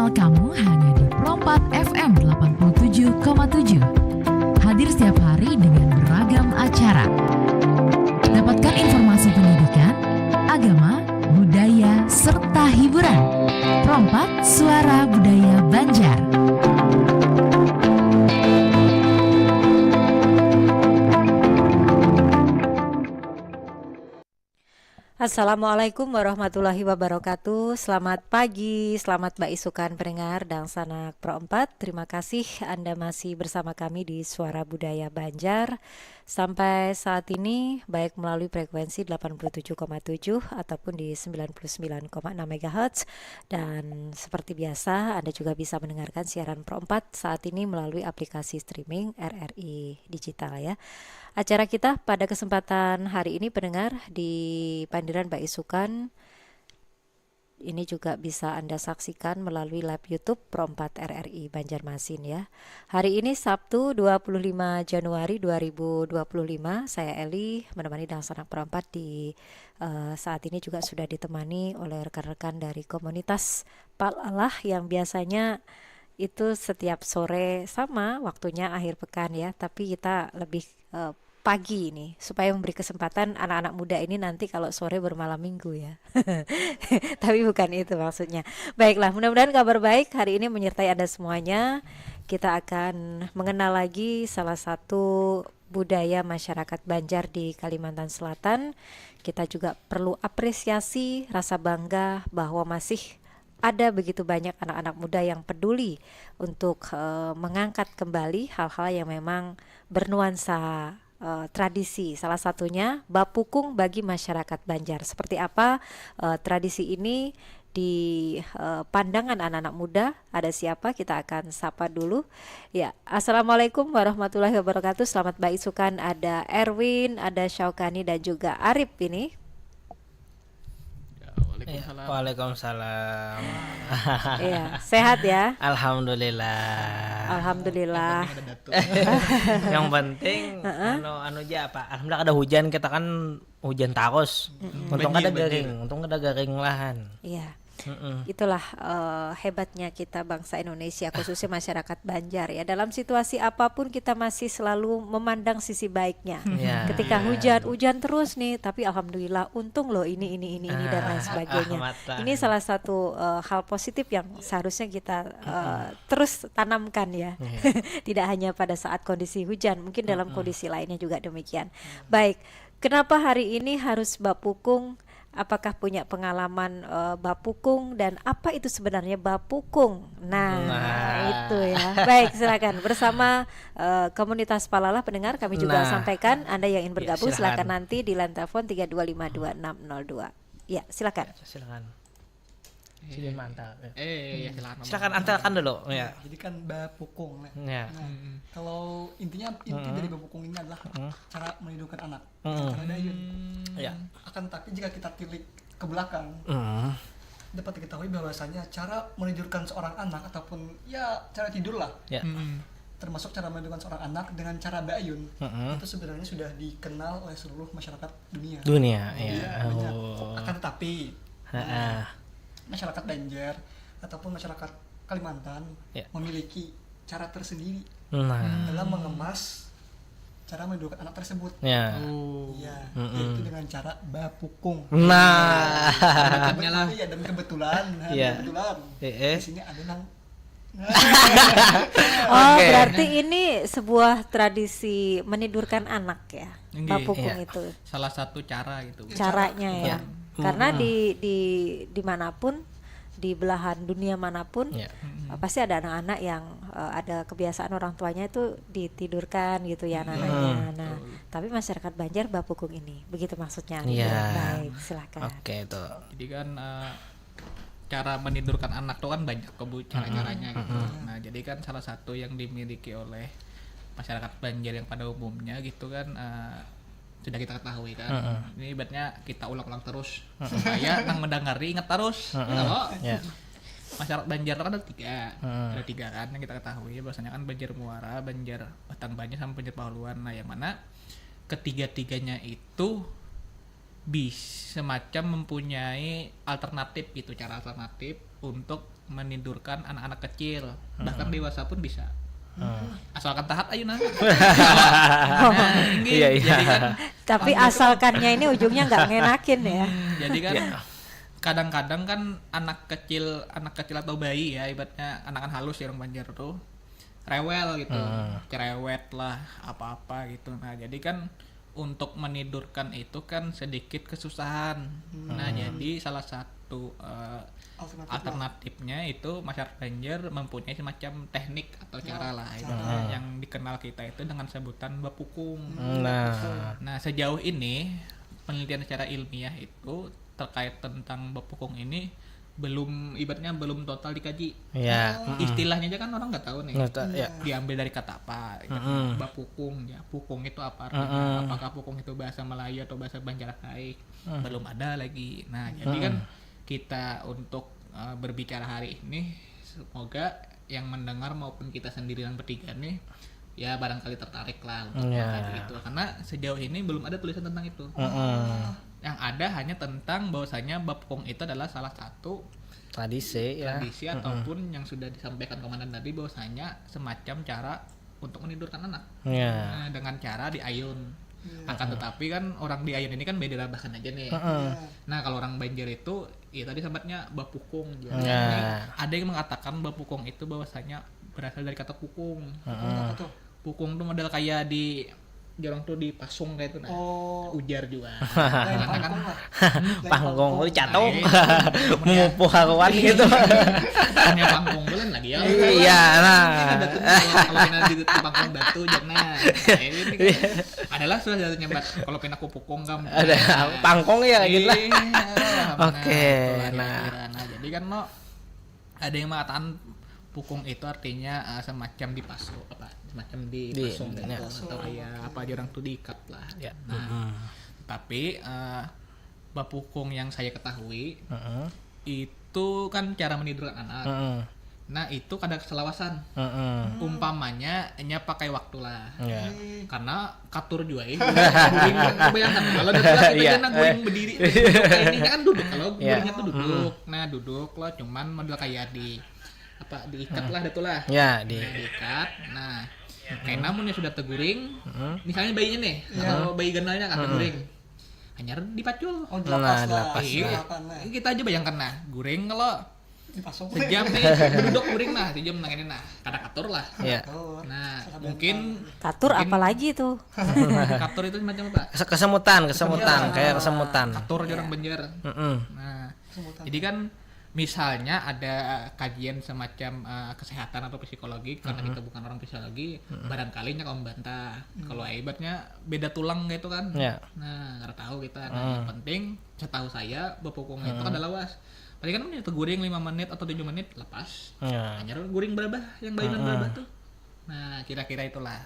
spesial kamu hanya di Prompat FM 87,7. Hadir setiap hari dengan beragam acara. Dapatkan informasi pendidikan, agama, budaya, serta hiburan. Prompat, suara budaya Banjar. Assalamualaikum warahmatullahi wabarakatuh. Selamat pagi, selamat Mbak Isukan pendengar dan sanak Pro 4. Terima kasih Anda masih bersama kami di Suara Budaya Banjar. Sampai saat ini baik melalui frekuensi 87,7 ataupun di 99,6 MHz. Dan seperti biasa Anda juga bisa mendengarkan siaran Pro 4 saat ini melalui aplikasi streaming RRI Digital ya. Acara kita pada kesempatan hari ini pendengar di Pandiran Mbak Isukan ini juga bisa Anda saksikan melalui live YouTube Pro 4 RRI Banjarmasin ya. Hari ini Sabtu 25 Januari 2025 saya Eli menemani dan sanak Pro 4 di saat ini juga sudah ditemani oleh rekan-rekan dari komunitas Palalah yang biasanya itu setiap sore sama waktunya akhir pekan ya, tapi kita lebih pagi ini supaya memberi kesempatan anak-anak muda ini nanti kalau sore bermalam minggu ya. Tapi bukan itu maksudnya. Baiklah, mudah-mudahan kabar baik hari ini menyertai Anda semuanya. Kita akan mengenal lagi salah satu budaya masyarakat Banjar di Kalimantan Selatan. Kita juga perlu apresiasi rasa bangga bahwa masih ada begitu banyak anak-anak muda yang peduli untuk mengangkat kembali hal-hal yang memang bernuansa tradisi, salah satunya bapukung bagi masyarakat Banjar. Seperti apa tradisi ini di pandangan anak-anak muda? Ada siapa? Kita akan sapa dulu. Ya, Assalamualaikum warahmatullahi wabarakatuh. Selamat Mbak Isukan. Ada Erwin, ada Syaukani dan juga Arif ini. Waalaikumsalam. Waalaikumsalam. Iya, sehat ya? Alhamdulillah. Alhamdulillah. Yang penting anu aja apa? Alhamdulillah ada hujan, kita kan hujan terus. Untung ada garing lahan. Iya. Itulah hebatnya kita bangsa Indonesia, khususnya masyarakat Banjar ya. Dalam situasi apapun kita masih selalu memandang sisi baiknya. Ketika hujan terus nih, tapi alhamdulillah untung loh ini dan lain sebagainya. Ini salah satu hal positif yang seharusnya kita terus tanamkan ya. Tidak hanya pada saat kondisi hujan, mungkin dalam kondisi lainnya juga demikian. Baik, kenapa hari ini harus bapukung? Apakah punya pengalaman bapukung dan apa itu sebenarnya bapukung? Nah, itu ya. Baik, silakan bersama komunitas Palalah pendengar kami juga sampaikan. Anda yang ingin bergabung silakan nanti di line telepon 3252602. Ya, silakan. Silakan. Mantap. Silakan antarkan dulu ya. Jadi kan bapukung. Ya. Nah, kalau inti dari bapukung ini adalah cara menghidupkan anak. Cara dayun. Ya. Akan tapi jika kita tilik ke belakang, dapat diketahui bahwasanya cara menidurkan seorang anak ataupun ya cara tidur lah. Ya. Termasuk cara menidurkan seorang anak dengan cara bayun itu sebenarnya sudah dikenal oleh seluruh masyarakat dunia. Ya. Banyak. Akan tetapi masyarakat Banjar ataupun masyarakat Kalimantan memiliki cara tersendiri dalam mengemas cara menidurkan anak tersebut. Yaitu dengan cara bapukung. Dan kebetulan di sini ada nang. Berarti ini sebuah tradisi menidurkan anak ya. Bapukung itu salah satu cara gitu. Caranya ya. Karena di manapun, di belahan dunia manapun pasti ada anak-anak yang ada kebiasaan orang tuanya itu ditidurkan gitu ya anak-anaknya. Nah, tapi masyarakat Banjar bapukung ini, begitu maksudnya. Baik, silakan. Oke, itu. Jadi kan cara menidurkan anak tuh kan banyak cara-caranya gitu. Nah, jadi kan salah satu yang dimiliki oleh masyarakat Banjar yang pada umumnya gitu kan sudah kita ketahui kan. Ini ibaratnya kita ulang-ulang terus supaya yang mendengari ingat terus. Kalau masyarakat Banjar kan ada tiga kan yang kita ketahui bahwasanya kan Banjar Muara, Banjar Batang Banjar sama Banjar Pahuluan. Nah, yang mana ketiga-tiganya itu semacam mempunyai alternatif gitu, cara alternatif untuk menidurkan anak-anak kecil, bahkan dewasa pun bisa. Asalkan taat ayunan. Iya, iya. Jadi kan, Tapi asalkannya ini ujungnya nggak ngenakin ya. jadi kan kadang-kadang kan anak kecil atau bayi ya, ibaratnya anak-anak halus ya orang Banjar tuh rewel gitu, cerewet lah apa-apa gitu. Nah jadi kan untuk menidurkan itu kan sedikit kesusahan. Nah jadi salah satu alternatifnya itu masyarakat Banjar mempunyai semacam teknik atau cara lah ibaratnya yang dikenal kita itu dengan sebutan bapukung. Nah sejauh ini penelitian secara ilmiah itu terkait tentang bapukung ini belum total dikaji. Istilahnya aja kan orang nggak tahu nih. Diambil dari kata apa? Bapukung ya. Pukung itu apa artinya? Apakah pukung itu bahasa Melayu atau bahasa Banjarkai? Belum ada lagi. Nah, jadi kan kita untuk berbicara hari ini semoga yang mendengar maupun kita sendiri yang bertiga nih ya barangkali tertarik lah untuk mengkaji itu, karena sejauh ini belum ada tulisan tentang itu. Yang ada hanya tentang bahwasanya bapukung itu adalah salah satu tradisi ataupun yang sudah disampaikan komandan tadi bahwasanya semacam cara untuk menidurkan anak dengan cara diayun. Akan tetapi kan orang diayun ini kan beda bahkan aja nih. Nah kalau orang Banjar itu ya tadi sebutnya bapukung. Jadi ada yang mengatakan bapukung itu bahwasanya berasal dari kata pukung. Pukung tuh model kayak di jorong tuh dipasung kayak itu ujar juga. Kan Panggung lu catung mupuh karuan gitu. Hanya panggung bulan lagi ya. Iya, nah. Kalau pina di panggung batu jangan. Ini adalah salah satunya kalau pina aku pukung kamu. Ada pangkong ya gitu lah. Oke, nah jadi kan ada yang mengatakan pukung itu artinya semacam dipasung semacam dipasung atau kayak apa aja orang tuh diikat lah. Nah, tapi bapukung yang saya ketahui itu kan cara menidurkan anak. Nah itu kadang keselawasan. Umpamanya hanya pakai waktu lah. Karena katur juga guring bayangkan kalau kita guring berdiri ini kan duduk, kalau guringnya tuh duduk. Nah duduk loh cuman model kayak diikat lah itulah. Diikat. Nah kayak namun sudah terguring, misalnya bayinya nih, kalau bayi ganalnya kan terguring, hanya dipacul. Dilepas. Kita aja bayangkan guring kalau sejam nih duduk guring sejam nanganin kada katur lah. Nah mungkin Katur apalagi tuh. katur itu semacam apa? Kesemutan kayak kesemutan. Katur orang Banjar. Nah jadi kan misalnya ada kajian semacam kesehatan atau psikologi, karena kita bukan orang psikologi, barangkali kaum bantah kalau hebatnya beda tulang gitu kan. Nah nggak tahu kita. Nah yang penting setahu saya bapukung itu kan adalah lawas. Tadi kan itu guring 5 menit atau 7 menit lepas. Hanya guring berapa yang bayunan berapa tuh. Nah kira-kira itulah.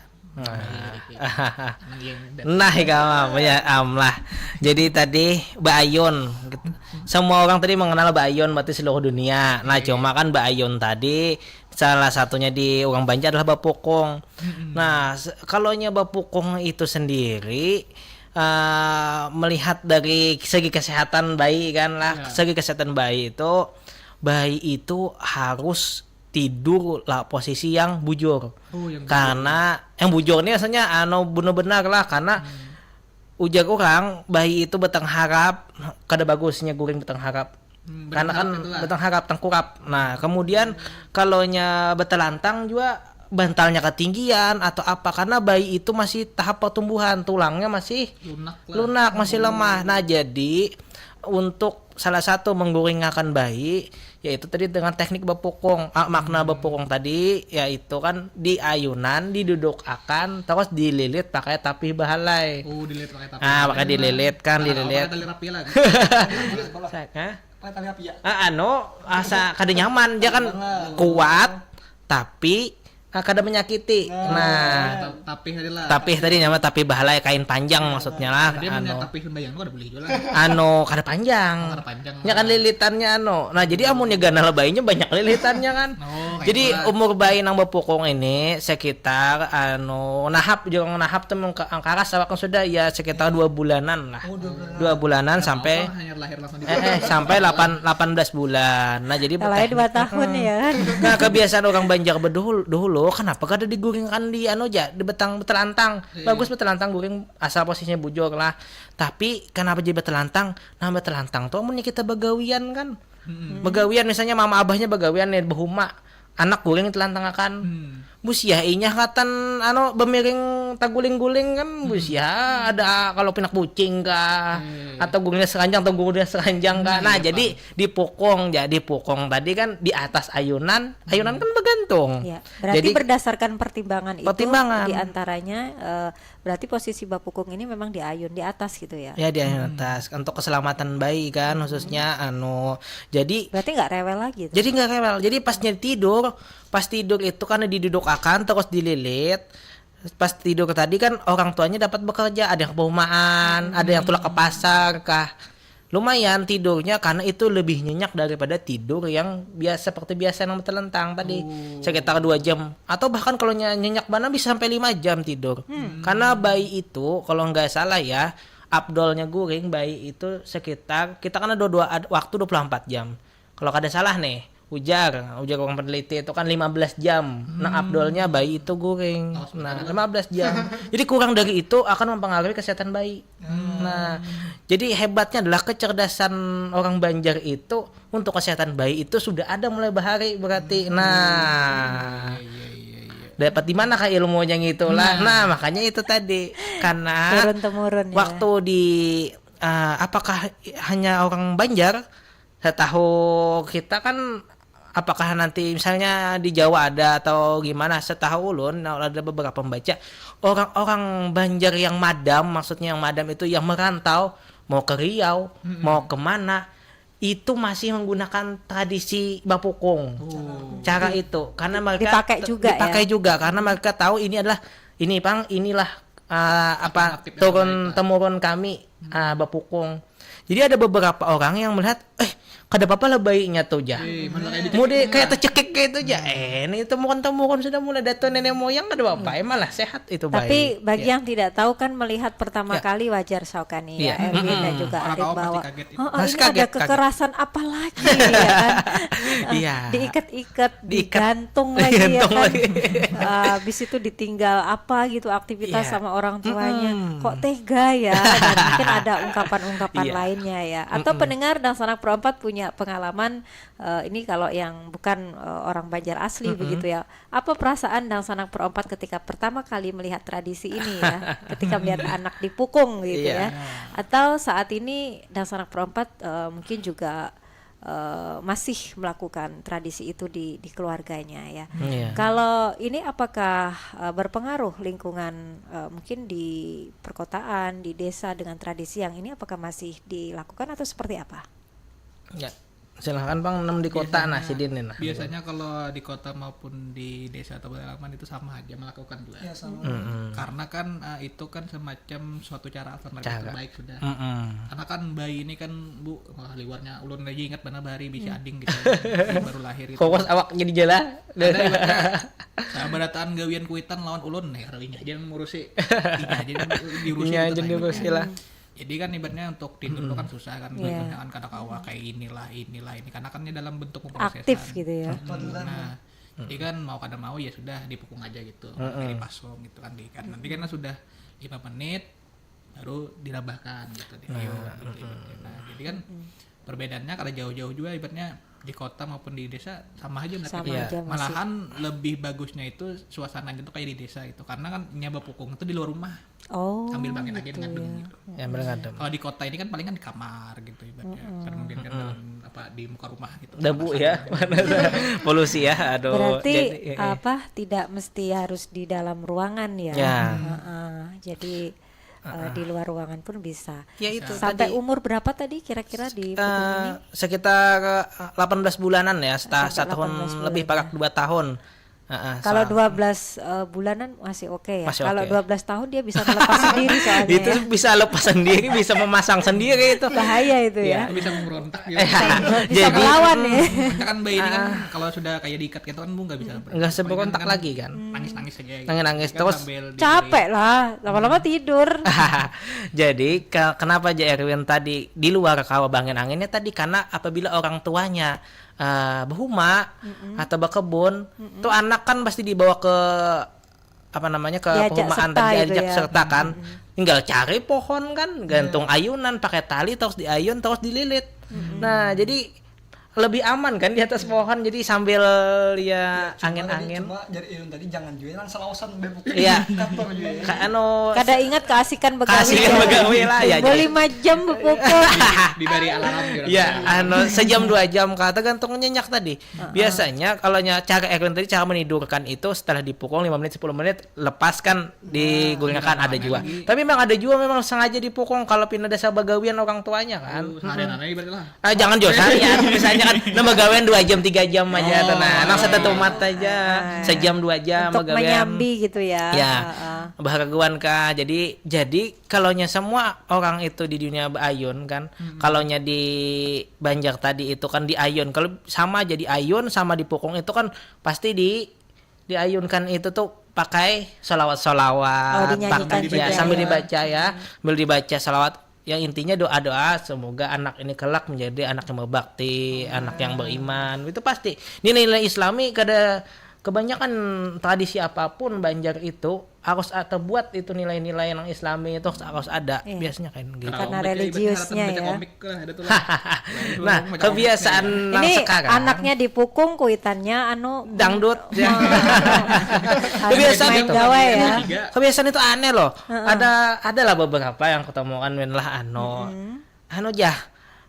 Nah kamu ya lah. Jadi tadi Bayun, semua orang tadi mengenal Bayun berarti seluruh dunia. Nah cuma kan Bayun tadi salah satunya di orang Banjar adalah bapukung. Nah kalau bapukung itu sendiri melihat dari segi kesehatan bayi kan lah, segi kesehatan bayi itu harus tidur lah posisi yang bujur. Karena yang bujur ini asalnya benar-benar lah, karena ujar orang bayi itu beteng harap, kada bagusnya guring beteng harap. Karena kan beteng harap tengkurap. Nah kemudian kalau betelantang juga bantalnya ketinggian atau apa, karena bayi itu masih tahap pertumbuhan, tulangnya masih lunak masih lemah. Nah jadi untuk salah satu mengguringakan bayi yaitu tadi dengan teknik bapukung. Makna bapukung tadi yaitu kan di ayunan diduduk-akan terus dililit pakai tapih bahalai. Dililit pakai tapih. Pakai dililit kan dililit. Tali rapi lah. Tali rapi ya. Asa kada nyaman dia kan kuat tapi kada menyakiti. Nah, tapih tadi nama tapih bahalai kain panjang maksudnya lah. Dia tapih sembayang ada beli jual. Kada panjang. Ya kan lilitannya Nah, jadi amunnya ganal bayinya banyak lilitannya kan. Jadi umur bayi nang bepukung ini sekitar nahap tuh angkara sawakan sudah ya sekitar 2 bulanan lah. 2 bulanan sampai hanya lahir langsung sampai 18 bulan. Nah, jadi Kalau 2 tahun ya kan. Nah, kebiasaan orang Banjar dahulu kenapa kada diguringkan di di betelantang. Bagus betelantang guring asal posisinya bujur lah. Tapi kenapa jadi betelantang? Nah, betelantang tuh mun kita begawian kan. Begawian misalnya mama abahnya begawian nih behuma anak guring telantang akan busia inya katan bemiring taguling-guling kan busia ada kalau pinak bucing kah atau guringnya seranjang atau guringnya seranjang kah. Nah, jadi dipukung tadi kan di atas ayunan kan bergantung. Ya, berarti jadi berdasarkan pertimbangan itu pertimbangan. di antaranya berarti posisi bapukung ini memang di ayun di atas gitu ya. Ya di ayun atas untuk keselamatan bayi kan khususnya jadi Berarti nggak rewel lagi tuh. jadi nggak rewel. Jadi pas tidur itu karena diduduk akan terus dililit. Pas tidur tadi kan orang tuanya dapat bekerja, ada yang keperumahan, ada yang tulak ke pasar kah. Lumayan tidurnya karena itu lebih nyenyak daripada tidur yang seperti biasa yang terlentang tadi sekitar 2 jam atau bahkan kalau nyenyak mana bisa sampai 5 jam tidur. Karena bayi itu kalau nggak salah ya abdolnya guring bayi itu sekitar kita kan ada waktu 24 jam. Kalau kada salah nih ujar orang peneliti itu kan 15 jam. Nah, abdolnya bayi itu guring. Nah, 15 jam. Jadi kurang dari itu akan mempengaruhi kesehatan bayi. Nah, jadi hebatnya adalah kecerdasan orang Banjar itu untuk kesehatan bayi itu sudah ada mulai bahari berarti. Nah, dapat di mana kah ilmunya gitulah. Nah, makanya itu tadi karena Turun-temurun ya. waktu di apakah hanya orang Banjar? Setahu kita kan apakah nanti misalnya di Jawa ada atau gimana, setahu ulun ada beberapa pembaca orang-orang Banjar yang madam, maksudnya yang madam itu yang merantau mau ke Riau mau kemana itu masih menggunakan tradisi bapukung cara itu karena mereka dipakai juga karena mereka tahu inilah turun temurun kami bapukung. Jadi ada beberapa orang yang melihat kada apa-apa lah bayinya tuh jah. Mode kayak tercekik kayak itu jah. Ini temurun sudah mulai dato nenek moyang kada apa-apa, malah sehat itu bayi. Tapi bagi yang tidak tahu kan melihat pertama kali wajar Saukani ya, Erwin dan juga Arif bahwa ini ada kekerasan apa lagi ya kan. Diikat-ikat, digantung lagi ya kan. Habis itu ditinggal apa gitu aktivitas sama orang tuanya. Kok tega ya? Dan mungkin ada ungkapan-ungkapan lainnya ya. Atau pendengar dan sanak perempat punya pengalaman ini kalau yang bukan orang Banjar asli begitu ya. Apa perasaan dan sanak perempat ketika pertama kali melihat tradisi ini ya, ketika melihat anak dipukung gitu ya. Atau saat ini dan sanak perempat mungkin juga masih melakukan tradisi itu di keluarganya ya. Kalau ini apakah berpengaruh lingkungan mungkin di perkotaan, di desa dengan tradisi yang ini apakah masih dilakukan atau seperti apa? Ya, silahkan Bang, di kota Sidin. Biasanya kalau di kota maupun di desa atau pedalaman itu sama aja melakukan juga. Ya, sama. Karena kan itu kan semacam suatu cara alternatif terbaik sudah. Karena kan bayi ini kan liwarnya ulun lagi ingat benar bari bisa ading gitu. Baru lahir itu. Kok awak jadi jala? Saya berataan gawian kuitan lawan ulun nih, rawinya aja ngurusi. Inya aja diurusi lah. Jadi kan ibaratnya untuk tidur itu kan susah kan, jangan kata kawa kayak inilah ini karena kan ini dalam bentuk pemrosesan aktif gitu ya. Nah, jadi kan mau kada mau ya sudah dipukung aja gitu, dipasung gitu kan, nanti kan sudah 5 menit baru dirabahkan gitu, Nah, jadi kan perbedaannya kada jauh-jauh juga ibaratnya di kota maupun di desa sama aja malahan lebih bagusnya itu suasananya tuh kayak di desa itu karena kan nyaba pukung itu di luar rumah. Sambil bangin aja dengan gitu. Kalau di kota ini kan paling kan di kamar gitu ibaratnya. Kan mungkin kan dalam di muka rumah gitu. Debu ya. Polusi ya. Aduh. Berarti tidak mesti harus di dalam ruangan ya. Jadi di luar ruangan pun bisa. Ya itu. Sampai tadi, umur berapa tadi kira-kira di pukung ini? Sekitar 18 bulanan ya, setahun lebih parak 2 tahun. Kalau soal- 12 bulanan masih oke ya. Masih Kalau oke. 12 tahun dia bisa melepas sendiri soalnya. itu ya. bisa lepas sendiri, bisa memasang sendiri itu. Bahaya itu ya. Bisa memberontak gitu. Bisa melawan ya. Kita kan bayi ini kan kalau sudah kayak diikat gitu kan Bu nggak bisa Nggak seberontak lagi kan. Nangis-nangis aja gitu. Nangis-nangis Kan terus. sambil diberi- Capek lah, lama-lama tidur. Jadi kenapa J. Erwin tadi di luar kawah bangin anginnya tadi karena apabila orang tuanya berhuma atau berkebun, tuh anak kan pasti dibawa ke apa namanya ke Diajak perumahan serta tadi itu diajak ya. serta kan. Tinggal cari pohon kan, gantung ayunan pakai tali terus diayun terus dililit. Nah, jadi lebih aman kan di atas pohon, jadi sambil ya angin-angin. Cuma dari Irun tadi jangan juga yang selawasan bebuk. Iya. Kantor juga ya. Kada ingat keasikan begawi. Keasikan begawi lah, ya, Boleh jadi- 5 jam berpukul. diberi alarm gitu. Ya, sejam 2 jam kata gantung nyenyak tadi. Biasanya kalau cara Erwin tadi cara menidurkan itu setelah dipukul 5 menit 10 menit lepaskan digunakan ada juga. Tapi memang ada juga memang sengaja dipukul kalau pindah desa bagawian orang tuanya kan. Seharian-harian ibarat lah. Jangan jauh harian, misalnya kan nama gawean 2 jam 3 jam aja tuh. Nah, nang satu tomat aja sejam 2 jam Untuk bagawean. menyambi gitu ya. Ya, bahagawan kah. Jadi kalaunya semua orang itu di dunia ayun kan, kalaunya di Banjar tadi itu kan di ayun. Kalau sama jadi ayun sama dipukung itu kan pasti diayunkan itu tuh pakai solawat-solawat, dinyanyikan ya, juga sambil ya. dibaca ya, sambil dibaca solawat. Yang intinya doa-doa semoga anak ini kelak menjadi anak yang berbakti, anak yang beriman. Itu pasti. Nilai-nilai Islami kebanyakan tradisi apapun Banjar itu harus terbuat itu nilai-nilai yang Islami itu harus ada. Iya. Biasanya kan gitu. Karena religiusnya ya. Nah, kebiasaan yang Ini sekarang anaknya dipukung kuitannya dangdut ya. Harus Kebiasaan main itu. gawai ya. Kebiasaan itu aneh loh. Adalah beberapa yang ketemuan lah jah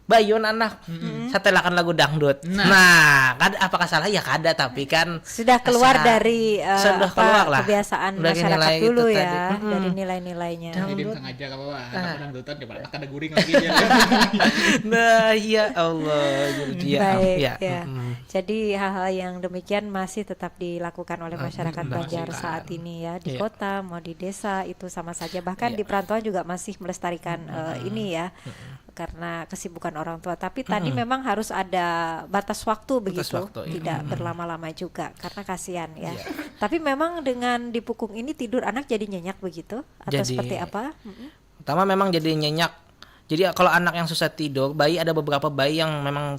bayun anak setelahkan lagu dangdut. Nah, apakah salah ya kada, tapi kan Sudah keluar asal- dari sudah keluar lah kebiasaan dari masyarakat nilai dulu itu ya, tadi. dari nilai-nilainya. Jadi sengaja apa anak dangdutan coba anak ada guring lagi dia. Nah, ya Allah, jadi Baik ya. ya. Jadi hal-hal yang demikian masih tetap dilakukan oleh masyarakat Banjar dilakukan. saat ini ya, di Iya. kota mau di desa itu sama saja. Bahkan di perantauan juga masih melestarikan ini ya. Karena kesibukan orang tua, tapi tadi memang harus ada batas waktu begitu, waktu, iya. tidak berlama-lama juga karena kasihan ya. Tapi memang dengan dipukung ini tidur anak jadi nyenyak begitu atau Jadi- seperti apa? Pertama memang jadi nyenyak. Jadi kalau anak yang susah tidur, ada beberapa bayi yang memang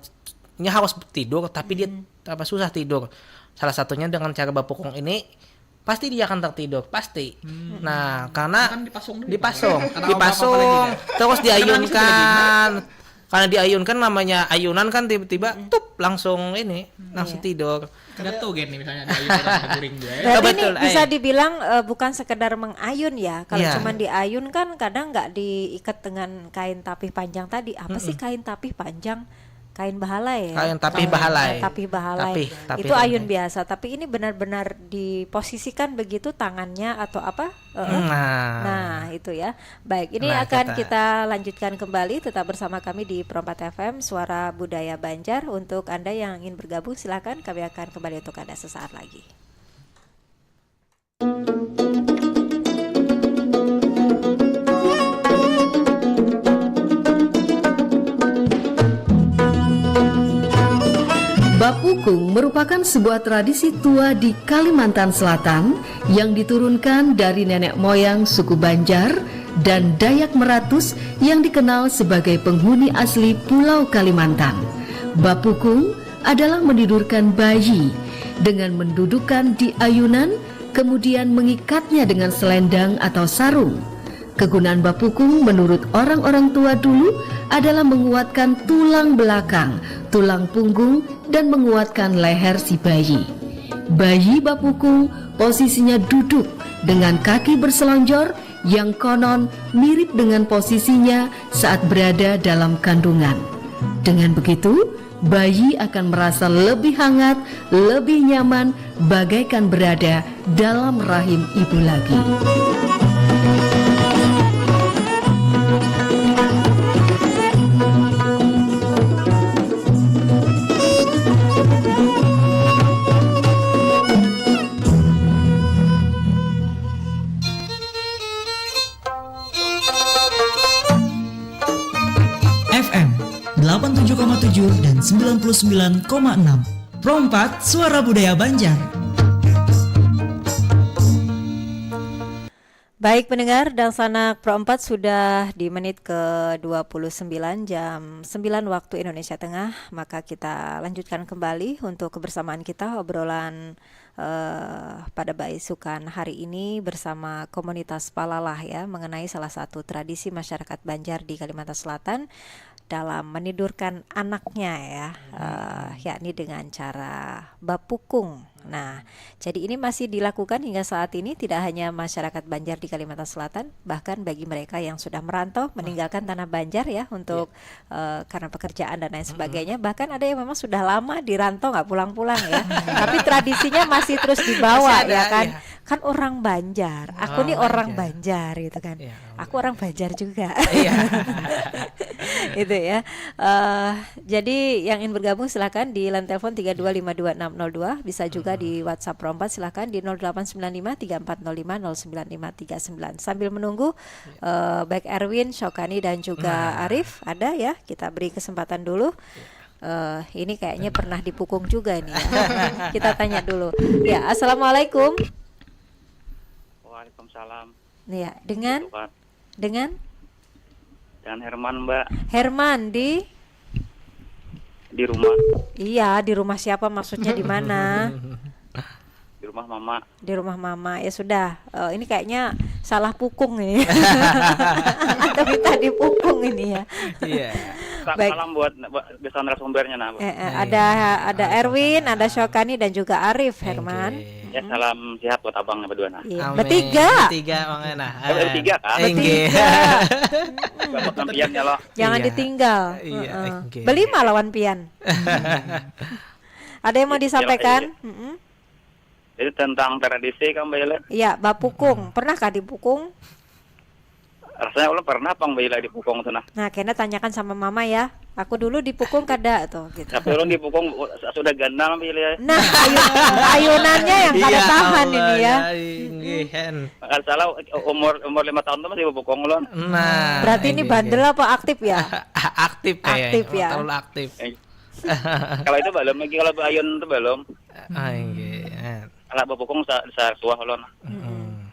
harus tidur tapi dia susah tidur. Salah satunya dengan cara bapukung ini pasti dia akan tertidur pasti. Nah, karena Kan dipasung dulu. dipasung, Karena dipasung, apa-apa terus diayunkan. Karena diayunkan namanya ayunan kan tiba-tiba tup langsung ini langsung tidur. Ada tuh gen nih misalnya ada ada guring dia. Berarti ini betul, bisa dibilang bukan sekedar mengayun ya. Kalau Iya. cuman diayun kan kadang nggak diikat dengan kain tapih panjang tadi. Apa sih kain tapih panjang? Kain bahalai ya. Kain tapih bahalai. Tapih bahalai. Tapih Itu bahalai. ayun biasa. Tapi ini benar-benar diposisikan begitu tangannya atau apa? Nah, itu ya. Baik, ini Nah, akan kita lanjutkan kembali. Tetap bersama kami di Perempat FM Suara Budaya Banjar. Untuk Anda yang ingin bergabung silakan, kami akan kembali untuk Anda sesaat lagi. Bapukung merupakan sebuah tradisi tua di Kalimantan Selatan yang diturunkan dari nenek moyang suku Banjar dan Dayak Meratus yang dikenal sebagai penghuni asli Pulau Kalimantan. Bapukung adalah menidurkan bayi dengan mendudukkan di ayunan, kemudian mengikatnya dengan selendang atau sarung. Kegunaan bapukung menurut orang-orang tua dulu adalah menguatkan tulang belakang, tulang punggung, dan menguatkan leher si bayi. Bayi bapukung posisinya duduk dengan kaki berselonjor yang konon mirip dengan posisinya saat berada dalam kandungan. Dengan begitu, bayi akan merasa lebih hangat, lebih nyaman, bagaikan berada dalam rahim ibu lagi. 99,6. Pro 4 Suara Budaya Banjar. Baik pendengar dan sanak Pro 4 sudah di menit ke-29 jam 9 waktu Indonesia Tengah. Maka kita lanjutkan kembali untuk kebersamaan kita obrolan pada Baisukan hari ini bersama komunitas Palalah ya, mengenai salah satu tradisi masyarakat Banjar di Kalimantan Selatan dalam menidurkan anaknya ya, yakni dengan cara bapukung. Nah, jadi ini masih dilakukan hingga saat ini tidak hanya masyarakat Banjar di Kalimantan Selatan, bahkan bagi mereka yang sudah merantau meninggalkan tanah Banjar ya untuk karena pekerjaan dan lain sebagainya. Bahkan ada yang memang sudah lama di rantau nggak pulang-pulang ya, tapi tradisinya masih terus dibawa ya kan. Kan orang Banjar, aku nih orang Banjar gitu kan. Aku orang Banjar juga. Itu ya. Jadi yang ingin bergabung silakan di line telepon 3252602, bisa juga di WhatsApp Pro 4 silakan di 089534050959. Sambil menunggu baik Erwin, Syokani dan juga Arif ada ya, kita beri kesempatan dulu. Ini kayaknya pernah dipukung juga nih ya. Kita tanya dulu. Ya, assalamualaikum. Waalaikumsalam. Ya, dengan Herman, Mbak. Herman di Rumah. Iya, di rumah siapa maksudnya, di mana? Di rumah Mama. Di rumah Mama. Ya sudah, ini kayaknya salah pukung ini. Atau minta dipukung ini ya. Iya. Baik. Salam buat desa narasumbernya nah. Ada Erwin, ada Syokani dan juga Arif, Herman. Ya, salam sehat buat abangnya berdua nah. Iya. Amin. Bertiga Mangga nah. Bertiga kan? Bertiga. Bapak tampiannya loh. Jangan Iya. ditinggal. Iya, oke. Beli mah lawan pian. Ada yang mau disampaikan? Jadi tentang tradisi kan Mbak Yela. Iya, bapukung. Pernahkah dipukung? Rasanya ulah pernah Bang Mbak Yela dipukung tuh nah. Nah, kena tanyakan sama Mama ya. Aku dulu dipukung kada tuh gitu. Tapi ulun dipukung sudah gandang Mbak Yela. Nah, ayunannya yang kada tahan ini ya. Kalau salah umur 5 tahun tuh masih dipukung ulun. Nah, Berarti ini bandel apa aktif ya? aktif kayaknya. Aktif ya. Terlalu aktif. Kalau itu belum lagi, kalau ayun itu belum. Kalau bapukung suah ulun.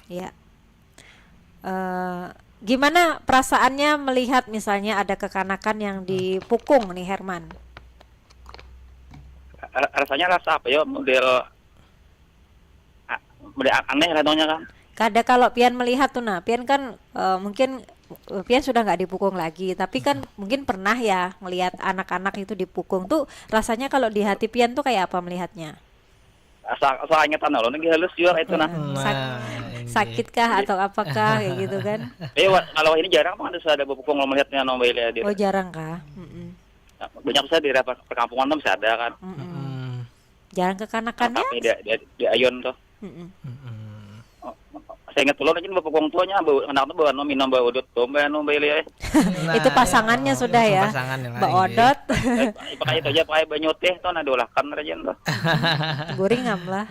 Iya. Gimana perasaannya melihat misalnya ada kekanakan yang dipukung nih, Herman? Rasanya rasa apa ya, model aneh katanya kan. Kada kalau Pian melihat tuh, nah Pian kan mungkin Pian sudah nggak dipukung lagi, tapi kan mungkin pernah ya melihat anak-anak itu dipukung tuh, rasanya kalau di hati Pian tuh kayak apa melihatnya? Soalnya tanah lo lagi halus juga itu nah. Sakitkah atau apakah kayak gitu kan? Kalau ini jarang kan ada bapukung kalau melihatnya nombelnya dia. Oh, jarang kah? Banyak bisa di perkampungan tuh bisa ada kan. Jarang kekanakannya? Tapi di ayun tuh. Saya ingat dulu lagi bapukung tuanya anak tuh bawa minum bawa udut tuh nombelnya. Itu pasangannya sudah ya. Mbak Odot. Pakai itu aja pakai banyu teh tuh nah diolahkan aja tuh. Goringam lah.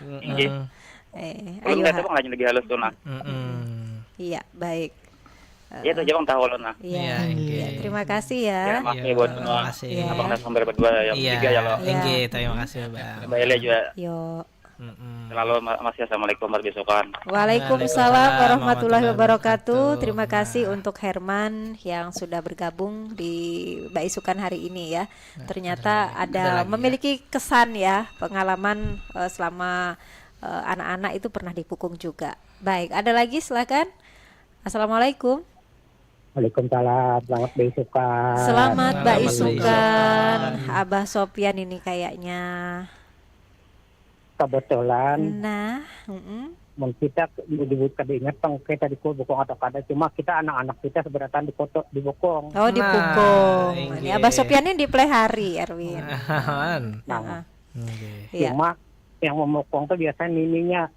Belum lihat bang lagi halus tuh nah. Iya, baik. Iya tuh Bang tahu loh nah. Iya. Terima kasih ya. Makasih buat semua. Abang dan sambil berdua yang tiga ya lo. Terima kasih Mbak. Mbak Elia juga. Yo. Selalu masih assalamualaikum warahmatullahi wabarakatuh. Waalaikumsalam warahmatullahi wabarakatuh. Terima kasih untuk Herman yang sudah bergabung di Baisukan hari ini ya. Ternyata ada memiliki kesan ya, pengalaman selama anak-anak itu pernah dipukung juga. Baik, ada lagi silakan. Assalamualaikum. Waalaikumsalam, selamat Baisukan. Selamat Baisukan. Abah Sopian ini kayaknya. Kebetulan. Nah, kita dibuka diingat Bang, kita dibukung atau kada, cuma kita anak-anak kita seberatan dibukung. Oh, dipukung. Ini Abah Sopian ini dipelihari, Erwin. Cuma yang memukung tuh biasanya nininya.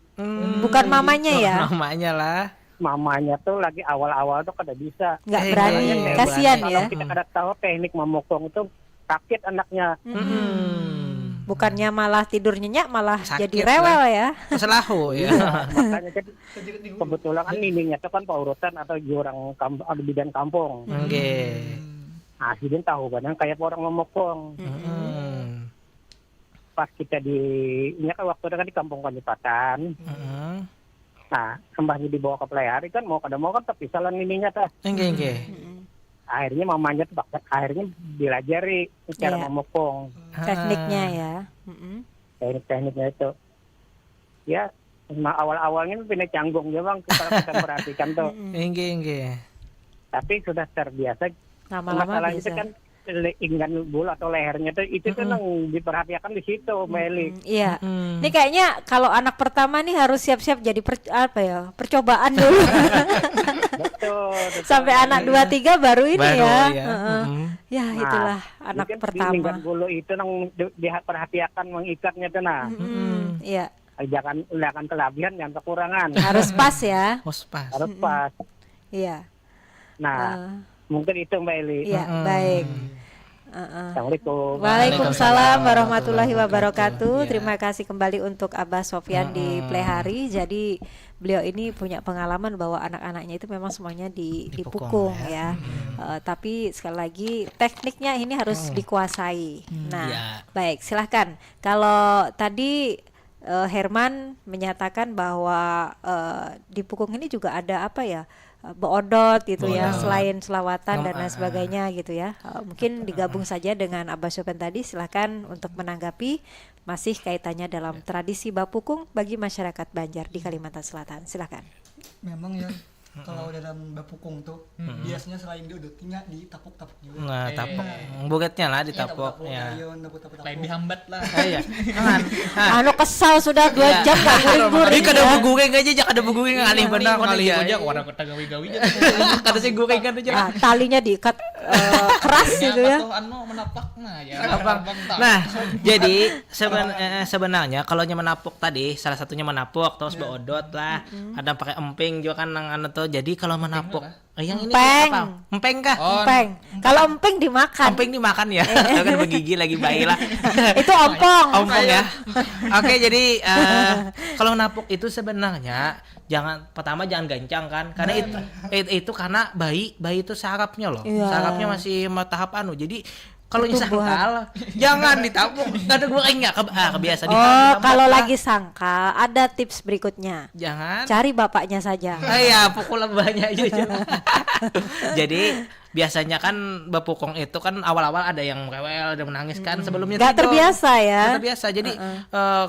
Bukan mamanya ya? Mamanya lah. Mamanya tuh lagi awal-awal tuh kada bisa. Nggak berani, kasihan ya. Kalau kita kada tahu teknik memukung itu sakit anaknya. Bukannya malah tidur nyenyak, malah sakit jadi rewel lah. ya. Selahu ya. Makanya jadi kebetulan kan nininya tuh kan paurutan atau orang bidan kampung. Nggih. Nah, jadi tahu kadang kayak orang memukung. pas kita ini kan waktu itu kan di Kampung Kanjipatan. Nah, sembahnya dibawa ke pelihari kan mau kan terpisah lah ininya teh. Enggak. Akhirnya mamanya tuh akhirnya dilajari cara Iya. memukung. Tekniknya ya. Teknik-tekniknya itu. Ya, nah awal-awalnya pindah canggung ya Bang, kita perhatikan tuh. Enggak. Tapi sudah terbiasa. Lama-lama Masalahnya bisa. itu kan inggan bulu atau lehernya itu kan yang diperhatikan di situ, Meli. Iya. Ini kayaknya kalau anak pertama nih harus siap-siap jadi percobaan dulu. Betul. Sampai anak 2-3 baru ini Baru, ya. ya. Heeh. Ya itulah anak mungkin pertama. inggan bulu itu yang diperhatikan mengikatnya tuh nah. Iya. Jangan kelebihan, jangan kekurangan. Harus pas ya. Pas. Harus pas. Iya. Nah, mungkin itu Mbak Eli. Iya, baik. Assalamualaikum. Waalaikumsalam warahmatullahi wabarakatuh. Ya. Terima kasih kembali untuk Abah Sofyan di Plehari. Jadi beliau ini punya pengalaman bahwa anak-anaknya itu memang semuanya dipukung ya. Tapi sekali lagi tekniknya ini harus dikuasai. Nah, Ya. baik silahkan. Kalau tadi Herman menyatakan bahwa dipukung ini juga ada apa ya? Beodot gitu ya, selain selawatan dan lain sebagainya gitu ya. Mungkin digabung saja dengan Abah Sofyan tadi, silakan untuk menanggapi masih kaitannya dalam tradisi bapukung bagi masyarakat Banjar di Kalimantan Selatan. Silakan. Memang ya kalau dalam bapukung tuh biasanya selain diudutnya ditapuk-tapuk juga. Nah, tapuk. Bugetnya lah ditapuk ya. Lain dihambat lah. Iya. Jangan. Anu kesal sudah 2 jam gak guring-guring Ini kada ya. begugeng aja, kada begugeng aneh benar Kali ya. aja orang kata gawi-gawi aja. Kada sih gugeng kan aja. Ah, talinya diikat keras gitu ya. Tuh anu menapak nah ya. Nah, jadi sebenarnya kalau menapuk tadi salah satunya menapuk terus beodot lah. Ada pakai emping juga kan nang anu tuh. Jadi kalau menapuk yang ini Empeng. apa? Empeng kah? Empeng. Kalau emping dimakan. Emping dimakan ya. Kan bergigi lagi bayi lah. Itu ompong. Ompong ya. Oke, jadi kalau menapuk itu sebenarnya pertama jangan gancang kan, karena itu karena bayi itu sarafnya loh. Iya. Sarafnya masih tahap anu. Jadi kalau sangkal jangan ditapuk. Kada gorengnya kebiasa ditapuk. Kalau lagi sangkal ada tips berikutnya. Jangan. Cari bapaknya saja. Iya, pukul lebahnya aja. Jadi biasanya kan bapukong itu kan awal-awal ada yang rewel, ada menangis kan sebelumnya Gak tidur. terbiasa ya. Gak terbiasa. Jadi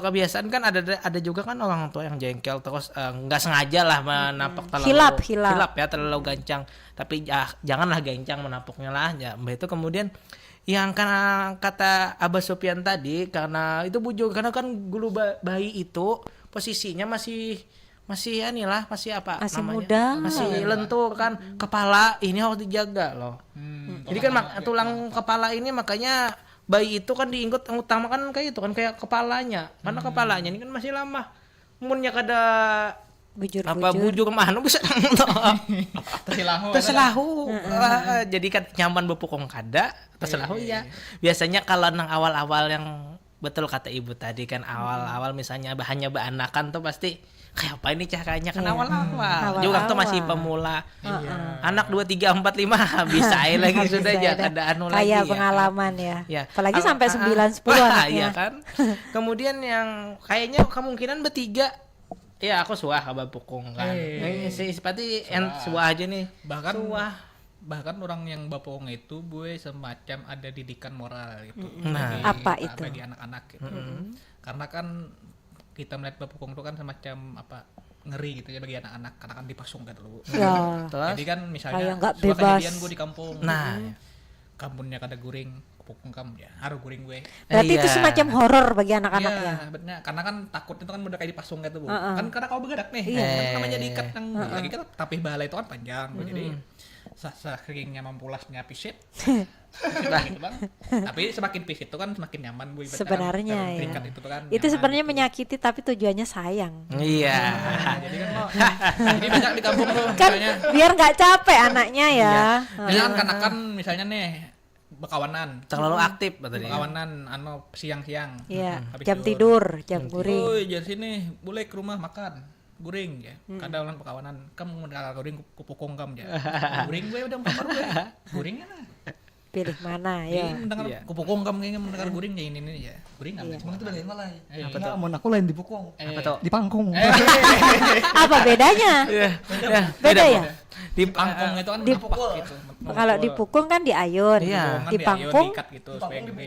kebiasaan kan ada juga kan orang tua yang jengkel terus nggak sengaja lah menapak terlalu Hilap ya, terlalu gancang. Tapi janganlah gancang menapuknya lah. Ya, itu kemudian yang karena kata Abah Sofyan tadi, karena itu bujur, karena kan gulu bayi itu posisinya masih inilah masih apa Masih namanya, muda, masih lentur kan, kepala ini harus dijaga loh. Jadi kan tulang kepala ini makanya bayi itu kan diingat yang utama kan kayak itu kan kayak kepalanya, karena kepalanya ini kan masih lama, munnya kada bujur mana bisa terselahu. Jadi kan nyaman bepukung kada terselahu ya. Biasanya kalau nang awal-awal yang betul kata ibu tadi kan, awal-awal misalnya hanya beranakan tuh pasti kayak apa ini caranya kan awal-awal. Juga tuh masih pemula. Anak 2 3 4 5 bisa lagi sudah aja kada anu lagi. Kayak pengalaman ya. Apalagi sampai 9 10 Iya anaknya. kan. Kemudian yang kayaknya kemungkinan bertiga. Ya aku suah kabar pukung kan. Seperti suah aja nih. Bahkan orang yang bapong itu semacam ada didikan moral gitu. Nah, apa itu? Bagi anak-anak gitu. Karena kan kita melihat bapukung itu kan semacam apa ngeri gitu ya bagi anak-anak karena kan dipasung kan dulu. Ya. Jadi kan misalnya kayak nggak suka bebas. kejadian gue di kampung. Nah, kampungnya kada guring, kepukung kamu ya, haru guring gue. Berarti itu semacam horor bagi anak-anak ya. Iya, benar. Karena kan takut itu kan udah kayak dipasung gitu, Bu. Kan karena kau begerak nih. Kan namanya diikat yang lagi kan tapi bahala itu kan panjang, Bu. Jadi saking nyaman pulasnya pisit. Gitu, Bang. Tapi semakin pisit itu kan semakin nyaman, Bu. Sebenarnya ya. Itu, kan Itu sebenarnya gitu. menyakiti tapi tujuannya sayang. Iya. Jadi kan jadi banyak di kampung tuh Kan misalnya. biar nggak capek anaknya ya. Misalnya kan kan misalnya nih berkawanan Terlalu aktif tadi. berkawanan siang-siang. Iya, Habis jam tidur, jam guring. Woi, jadi sini boleh ke rumah makan guring ya. Kadang orang perkawanan, kamu mendengar guring kupukung kamu ya. Guring gue udah kamar gue. Guringnya nah. pilih mana Iya, ya. mendengar Iya. kupukung kamu kayaknya mendengar guring ya ini ya. Guring apa? Cuma itu beda malah. Apa Nah, mau aku lain di pukung, Apa tuh? di pangkung. Apa bedanya? Beda ya? Di Pangkung itu kan di- napak gitu. Kalau dipukul kan di ayun, Iya. di pangkung diikat gitu supaya gede.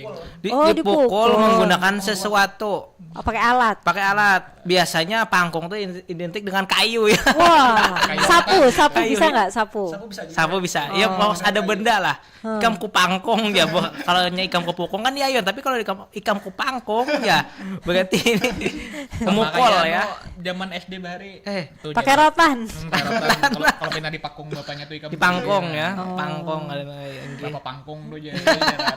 Oh, dipukul dipukul. menggunakan sesuatu, pakai alat. pakai alat. Biasanya pangkung tuh identik dengan kayu ya. Wah, sapu Kayu. bisa nggak sapu? Sapu bisa juga. Sapu bisa. Ya harus ada benda lah. Ikam ku pangkung ya. Kalau ikam ku pukung kan di ayun, tapi kalau ikam ku pangkung ya berarti ini memukul ya. Zaman SD bahari. Tuh, Pakai jadi- rotan. Pakai rotan. Kalau pindah di pangkung bapaknya tuh ikan Di pangkung ya. Oh. Pangkung ada yang Berapa pangkung tuh jadi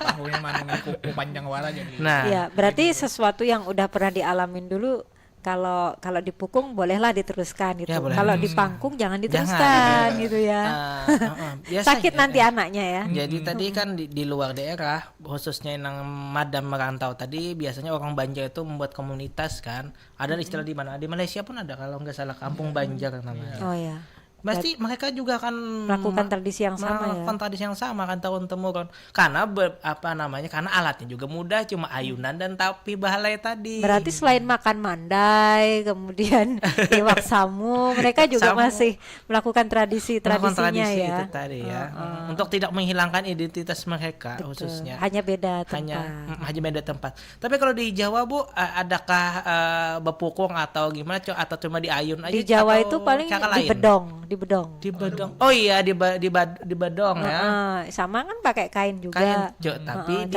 pangkungnya mana kuku panjang wara jadi. Nah, Iya, berarti sesuatu yang udah pernah dialamin dulu. Kalau dipukung bolehlah diteruskan gitu. Ya, boleh. Kalau dipangkung jangan diteruskan gitu ya. biasanya. Sakit nanti anaknya ya. Jadi tadi kan di luar daerah, khususnya yang madam merantau tadi, biasanya orang Banjar itu membuat komunitas kan. Ada istilah di mana? Di Malaysia pun ada kalau nggak salah kampung Banjar namanya. Oh ya. Pasti mereka juga akan Melakukan tradisi yang sama ya. melakukan tradisi yang sama kan tahun temurun. Karena karena alatnya juga mudah, cuma ayunan dan tapi bahalai tadi. Berarti selain makan mandai, kemudian iwak samu, mereka juga Samu. masih melakukan Melakukan tradisinya tradisi ya. itu tadi ya. Untuk tidak menghilangkan identitas mereka Betul. khususnya. Hanya beda tempat. hanya beda tempat. Tapi kalau di Jawa Bu, adakah bepukung atau gimana atau cuma di ayun aja? Di Jawa atau itu paling cara di lain? bedong. Di bedong. Oh iya di bedong ya. Sama kan pakai kain juga. Kain, tapi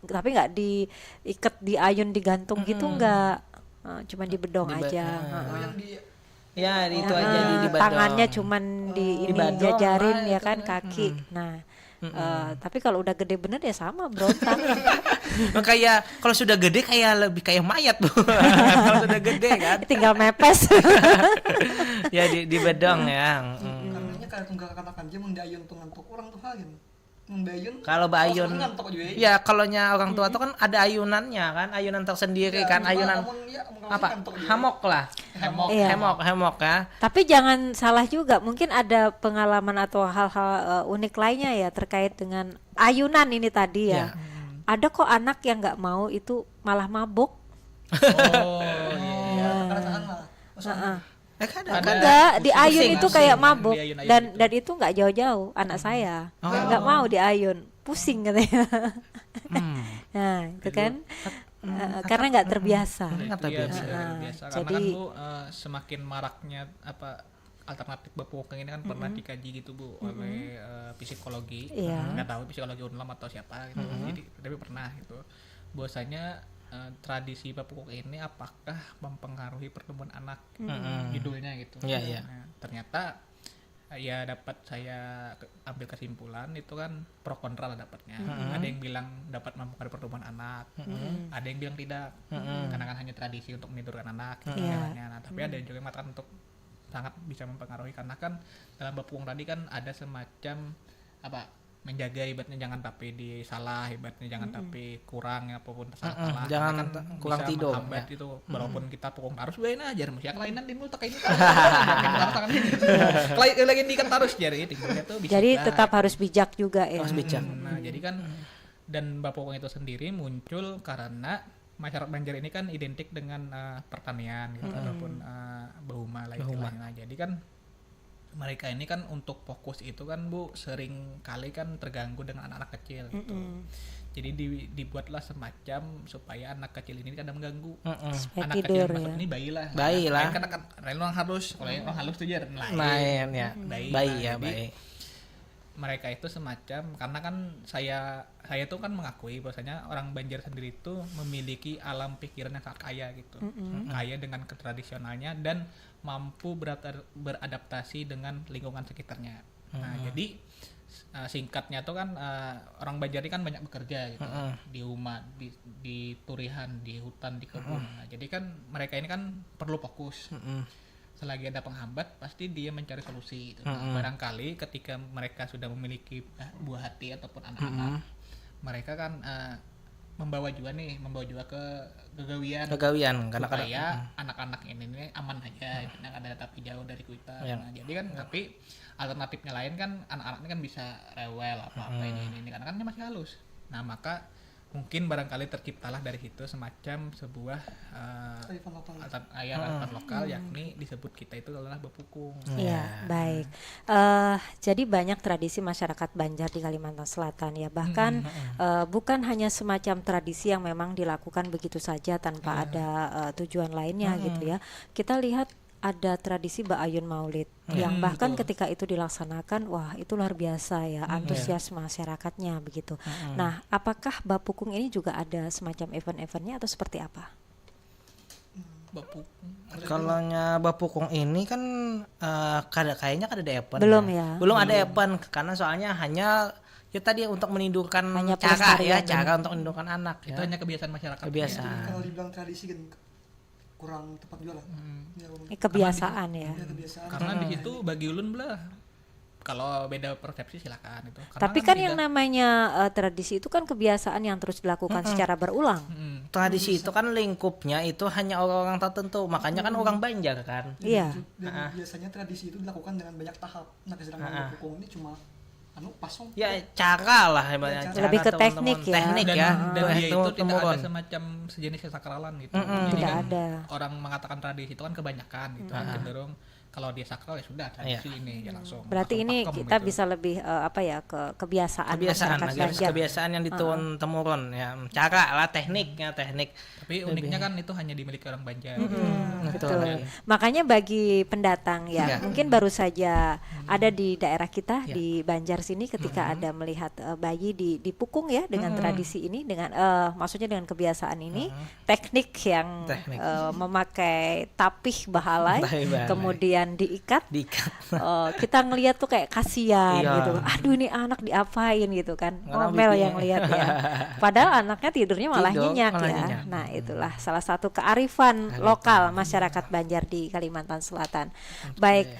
tapi nggak diikat di ayun digantung gitu nggak. Cuma di bedong aja. Oh, yang di Ya itu aja di bedong. Tangannya cuman di ini bedong, jajarin ya itu kan kaki. Nah, tapi kalau udah gede bener ya sama berontak. Kayak kalau sudah gede kayak lebih kayak mayat Bu. Kalau sudah gede kan. Tinggal mepes. Ya di bedong ya. karenanya kayak tunggal katakan aja mun diayun tuh ngantuk orang tuh halin. Mun diayun. Kalau bayun, ngantuk juga. ya kalau orang tua tuh kan ada ayunannya kan, ayunan tersendiri kan, ayunan apa? Hamok lah, Iya. hemok ya. Tapi jangan salah juga, mungkin ada pengalaman atau hal-hal unik lainnya ya terkait dengan ayunan ini tadi ya. Ada kok anak yang nggak mau itu malah mabuk. Oh, Iya, perasaan lah. Enggak, di ayun itu kayak mabuk Di ayun-ayun dan gitu. dan itu nggak jauh-jauh anak saya nggak mau di ayun, pusing katanya. Nah itu kan karena nggak terbiasa. Nggak terbiasa. biasa. Karena Jadi- kan Bu semakin maraknya alternatif bepukung ini kan pernah dikaji gitu Bu oleh psikologi. Iya. Nggak tahu psikologi Unlam atau siapa gitu. Jadi tapi pernah gitu. Bahwasanya tradisi bepukung ini apakah mempengaruhi pertumbuhan anak judulnya gitu. Iya, iya. Nah, ternyata ya dapat saya ambil kesimpulan itu kan pro kontra lah dapatnya. Ada yang bilang dapat mempengaruhi pertumbuhan anak, ada yang bilang tidak, karena kan hanya tradisi untuk menidurkan anak. Gitu Iya. katanya. Nah, tapi ada yang juga yang mengatakan untuk sangat bisa mempengaruhi karena kan dalam bepukung tadi kan ada semacam apa menjaga ibaratnya jangan tapi salah, ibaratnya jangan tapi kurang apapun salah. Jangan Karena kan kurang bisa tidur, menghambat ya. itu walaupun kita pukung tarus bae aja mesti kelainan timbul tak ini. Lagi diikat tarus jadi timbulnya tuh bisa. Jadi juga. tetap harus bijak juga ya. Harus bijak. Nah, jadi kan dan bapukung itu sendiri muncul karena masyarakat Banjar ini kan identik dengan pertanian gitu ataupun bahuma lah istilahnya. Nah, jadi kan mereka ini kan untuk fokus itu kan Bu sering kali kan terganggu dengan anak-anak kecil gitu. Jadi dibuatlah semacam supaya anak kecil ini kadang mengganggu. Supaya Anak tidur kecil maksud ya. ini bayi lah. Bayi lah. Kan orang halus, kalau yang orang halus tuh jar Main ya. Bayi Ya, jadi bayi. mereka itu semacam karena kan saya tuh kan mengakui bahwasanya orang Banjar sendiri itu memiliki alam pikiran yang sangat kaya gitu. Kaya dengan ketradisionalnya dan mampu beradaptasi dengan lingkungan sekitarnya. Nah, jadi singkatnya tuh kan orang Banjar ini kan banyak bekerja gitu. Di rumah, di turihan, di hutan, di kebun. Nah, jadi kan mereka ini kan perlu fokus. Selagi ada penghambat pasti dia mencari solusi gitu. Barangkali ketika mereka sudah memiliki buah hati ataupun anak-anak mereka kan membawa juga ke kegawian karena supaya anak-anak ini aman aja, ada tapi jauh dari kita. Nah, jadi kan tapi alternatifnya lain kan anak-anak ini kan bisa rewel apa ini karena kan ini masih halus. Nah, maka mungkin barangkali terciptalah dari situ semacam sebuah kearifan lokal yakni disebut kita itu adalah bapukung. Iya, baik. Jadi banyak tradisi masyarakat Banjar di Kalimantan Selatan ya, bahkan bukan hanya semacam tradisi yang memang dilakukan begitu saja tanpa ada tujuan lainnya gitu ya. Kita lihat ada tradisi Ba'ayun Maulid yang bahkan ketika itu dilaksanakan, wah itu luar biasa ya, antusias masyarakatnya begitu. Nah, apakah Bapukung ini juga ada semacam event-eventnya atau seperti apa? Kalau Bapukung ini kan kayaknya ada event. Belum ya? Belum ada event karena soalnya hanya ya tadi untuk menindurkan cara untuk menindurkan anak. Itu hanya kebiasaan masyarakat. Kalau dibilang tradisi kan kurang tepat juga lah. Kebiasaan ya. Karena di situ bagi ulun belah. Kalau beda persepsi silakan itu. Tapi kan yang namanya tradisi itu kan kebiasaan yang terus dilakukan secara berulang. Tradisi itu kan lingkupnya itu hanya orang-orang tertentu, makanya kan orang Banjar kan. Iya. Dan biasanya tradisi itu dilakukan dengan banyak tahap. Nah, sedangkan Bapukung ini cuma pasong. Ya cara lah lebih ke teknik ya. Teknik dan ya. Dan dia itu tidak ada semacam sejenis kesakralan gitu. Jadi tidak kan ada. Orang mengatakan tradisi itu kan kebanyakan gitu. Cenderung kalau dia sakral ya sudah tradisi ini ya langsung. Berarti ini kita bisa lebih ke kebiasaan Banjar. Kebiasaan yang diturun temurun ya. Cara lah teknik. Tapi uniknya kan itu hanya dimiliki orang Banjar. Betul. Makanya bagi pendatang ya, mungkin baru saja ada di daerah kita di Banjar sini ketika ada melihat bayi dipukung ya dengan tradisi ini, dengan maksudnya dengan kebiasaan ini, teknik yang memakai tapih bahalai, kemudian diikat. Kita ngelihat tuh kayak kasihan gitu. Aduh ini anak diapain gitu kan. Ngomel yang lihat ya. Padahal anaknya tidurnya malah nyenyak ya. Nah, itulah salah satu kearifan lokal masyarakat Banjar di Kalimantan Selatan. Baik,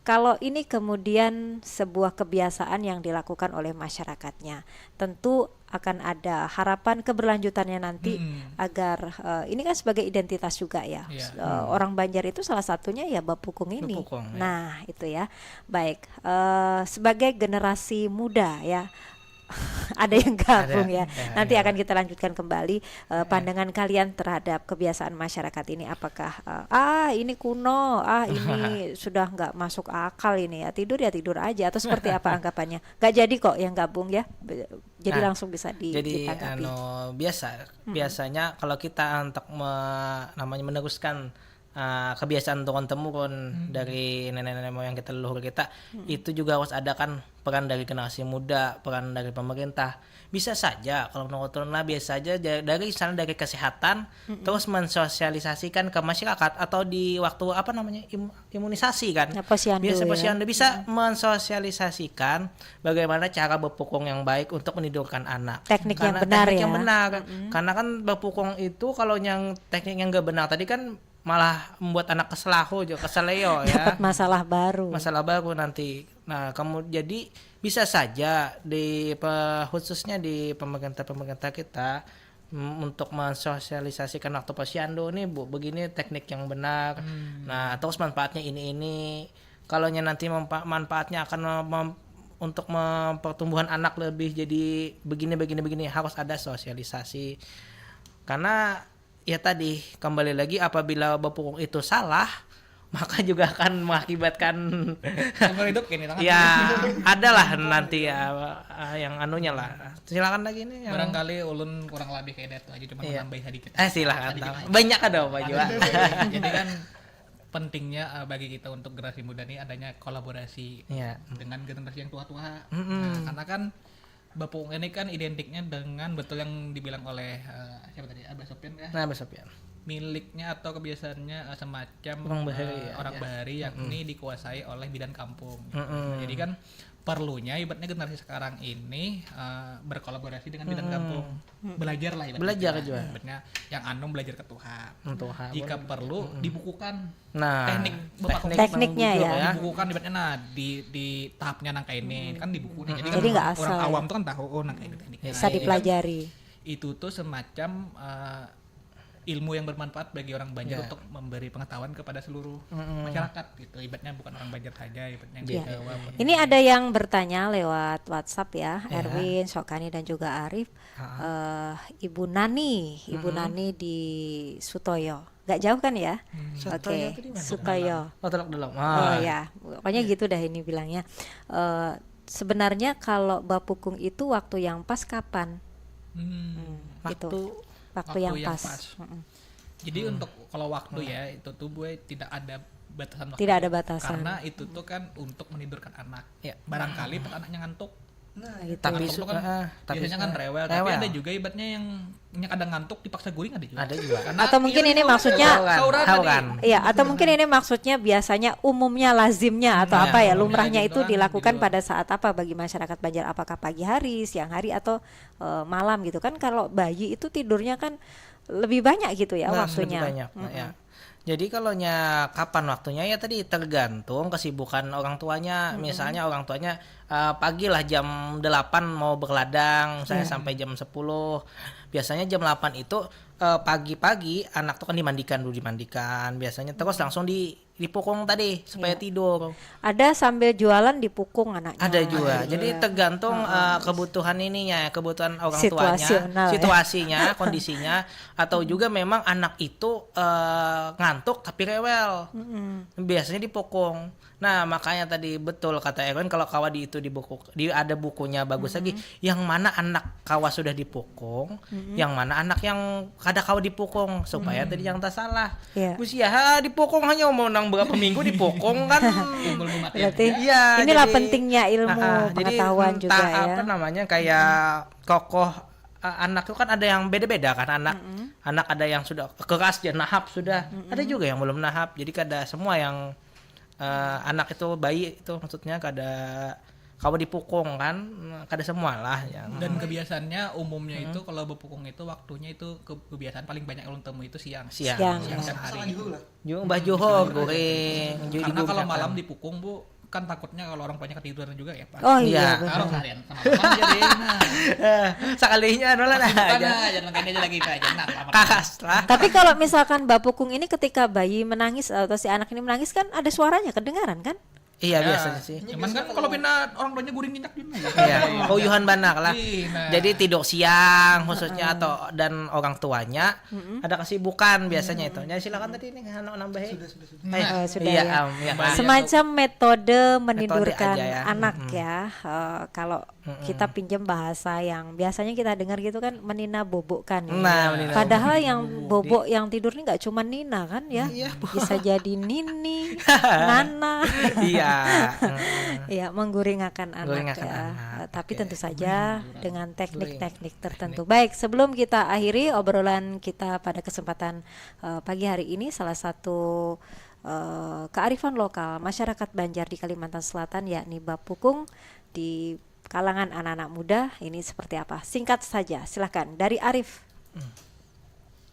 kalau ini kemudian sebuah kebiasaan yang dilakukan oleh masyarakatnya, tentu akan ada harapan keberlanjutannya nanti agar ini kan sebagai identitas juga ya. Orang Banjar itu salah satunya ya Bapukung ini. Nah, itu ya. Baik, sebagai generasi muda ya. Ada yang gabung ya. Nanti akan kita lanjutkan kembali pandangan kalian terhadap kebiasaan masyarakat ini. Apakah ini kuno, ini sudah nggak masuk akal ini ya, tidur aja, atau seperti apa anggapannya? Nggak jadi kok yang gabung ya. Jadi langsung bisa ditanggapi. Biasanya kalau kita untuk meneruskan kebiasaan turun-temurun dari nenek-nenek moyang kita, leluhur kita, itu juga harus ada kan peran dari generasi muda, peran dari pemerintah. Bisa saja kalau menurut Tuna biasa saja dari kesehatan terus mensosialisasikan ke masyarakat, atau di waktu imunisasi kan. Posyandu bisa mensosialisasikan bagaimana cara berpukung yang baik untuk menidurkan anak. Teknik yang benar. Karena kan berpukung itu kalau yang teknik yang enggak benar tadi kan malah membuat anak keseleo ya. Dapat masalah baru nanti. Nah, jadi bisa saja khususnya di pemerintah kita untuk mensosialisasikan waktu posyandu nih Bu, begini teknik yang benar. Nah, terus manfaatnya ini. Kalau nanti manfaatnya akan untuk pertumbuhan anak lebih jadi begini harus ada sosialisasi. Karena ya tadi kembali lagi, apabila Bapukung itu salah maka juga akan mengakibatkan hidup gini ya adalah nanti ya yang anunya lah. Silakan lagi nih barangkali ulun kurang lebih kayak itu aja, cuma nambahin sedikit. Silakan banyak ada Pak juga. Jadi kan pentingnya bagi kita untuk generasi muda ini adanya kolaborasi dengan generasi yang tua-tua. Karena kan Bapukung ini kan identiknya dengan betul yang dibilang oleh siapa tadi, Abah Sopyan ya? Abah Sopyan. Miliknya atau kebiasaannya semacam orang bahari yakni dikuasai oleh bidan kampung. Jadi kan perlunya ibaratnya generasi sekarang ini berkolaborasi dengan bidan kampung. Belajar lah ibaratnya. Belajar juga. Ibaratnya yang belajar ke Tuhan. Jika perlu dibukukan tekniknya ya. Dibukukan ibaratnya di tahapnya nangka ini kan dibuku nih. Jadi kan orang awam tuh kan tahu nangka ini tekniknya. Bisa dipelajari. itu tuh semacam ilmu yang bermanfaat bagi orang Banjar Ya. untuk memberi pengetahuan kepada seluruh masyarakat gitu. Ibaratnya bukan orang Banjar saja, ibaratnya yang Iya. di Jawa. Ini ada yang bertanya lewat WhatsApp ya, Ya. Erwin, Sokani dan juga Arif. Ibu Nani di Sutoyo. Gak jauh kan ya? Sutoyo Oke, itu di mana? Sutoyo. Oh, Teluk Dalam. Oh ya, pokoknya gitu dah ini bilangnya. Sebenarnya kalau Bapukung itu waktu yang pas kapan? Waktu yang pas. Mm-mm. Jadi untuk kalau waktu ya itu tuh gue tidak ada batasan waktu. Tidak ada batasan. Karena itu tuh kan untuk menidurkan anak. Ya. Barangkali pas anaknya ngantuk. Nah, gitu. Tapi Ngantuk tuh kan biasanya kan rewel. Tapi ada juga ibaratnya yang kadang ngantuk dipaksa guring ada juga. Ada juga. Karena Atau mungkin ini maksudnya Tahu kan? Iya, atau mungkin ini maksudnya biasanya umumnya lazimnya atau apa ya, lumrahnya itu gitu kan, dilakukan gitu. pada saat apa bagi masyarakat Banjar, apakah pagi hari, siang hari atau malam gitu kan. Kalau bayi itu tidurnya kan lebih banyak gitu ya Nah, waktunya. lebih banyak, ya. Jadi kalau kapan waktunya ya tadi tergantung kesibukan orang tuanya. Misalnya orang tuanya pagi lah jam 8 mau berladang misalnya sampai jam 10. Biasanya jam 8 itu pagi-pagi anak tuh kan dimandikan biasanya, terus langsung dipukung tadi supaya tidur. Ada sambil jualan dipukung anaknya. Ada juga. Jadi tergantung kebutuhan kebutuhan orang tuanya, Situasional, ya. situasinya, kondisinya, atau juga memang anak itu ngantuk tapi rewel. Biasanya dipukung. Nah, makanya tadi betul kata Erwin, kalau kawa itu ada bukunya bagus lagi. Yang mana anak kawa sudah dipukung, yang mana anak yang kada kawa dipukung, supaya tadi yang tak salah. Iya. Usia dipukung hanya mau nang berapa minggu dipukung kan. Berarti Iya, inilah jadi- pentingnya ilmu pengetahuan jadi juga entah ya. apa namanya kayak kokoh anak itu kan ada yang beda-beda kan anak ada yang sudah keras dan nahap sudah, ada juga yang belum nahap. Jadi kada semua yang anak itu bayi itu maksudnya kada kalau dipukung kan, kada semua lah yang Dan kebiasaannya umumnya itu kalau berpukung itu waktunya itu kebiasaan paling banyak orang temu itu siang. Siang. Siang hari. Yung Mbah Johor goreng. Karena kalau malam dipukung Bu kan takutnya kalau orang banyak ketiduran juga ya Pak. Oh Iya. iya, benar. Kalau seharian sama teman jadi nah. Sekalinya nolah Bukan aja. jangan kayak aja lagi Pak. Jangan Kakas lah. Tapi kalau misalkan Bapukung ini ketika bayi menangis atau si anak ini menangis kan ada suaranya kedengaran kan? Iya biasanya sih. Cuman kan kalau pindah orang tuanya guring minyak juga. Iya, uyuhan banak lah. Nah. Jadi tidur siang khususnya atau dan orang tuanya ada kesibukan biasanya itu. Jadi silakan tadi ini nambahin. Oh, sudah iya, ya. ya. Semacam metode menidurkan aja ya. anak ya. Kalau kita pinjam bahasa yang biasanya kita dengar gitu kan menina bobok kan ya. Nah, menina Padahal yang bobok yang tidur ini nggak cuma Nina kan ya. Bisa jadi Nini, Nana. Iya. Ya, mengguringakan anak Guringakan ya. anak, Tapi oke. tentu saja dengan teknik-teknik tertentu. Baik, sebelum kita akhiri obrolan kita pada kesempatan pagi hari ini, salah satu kearifan lokal masyarakat Banjar di Kalimantan Selatan yakni Bapukung di kalangan anak-anak muda ini seperti apa? Singkat saja, silakan dari Arif.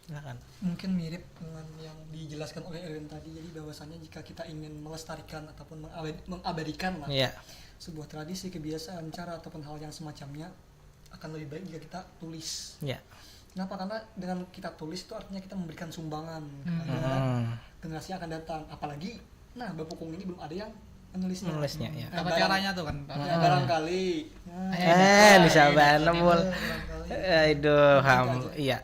Silakan. Mungkin mirip dengan yang dijelaskan oleh Erwin tadi, jadi bahwasanya jika kita ingin melestarikan ataupun mengabadikan lah Iya. sebuah tradisi, kebiasaan, cara ataupun hal yang semacamnya, akan lebih baik jika kita tulis. Iya. Kenapa? Karena dengan kita tulis itu artinya kita memberikan sumbangan kepada generasi yang akan datang. Apalagi, nah Bapukung ini belum ada yang menulisnya. Menulisnya, ya. Apa caranya tuh kan? Ya, barangkali. Bisa banget mul. barangkali. Aduh, Gitu aja. iya.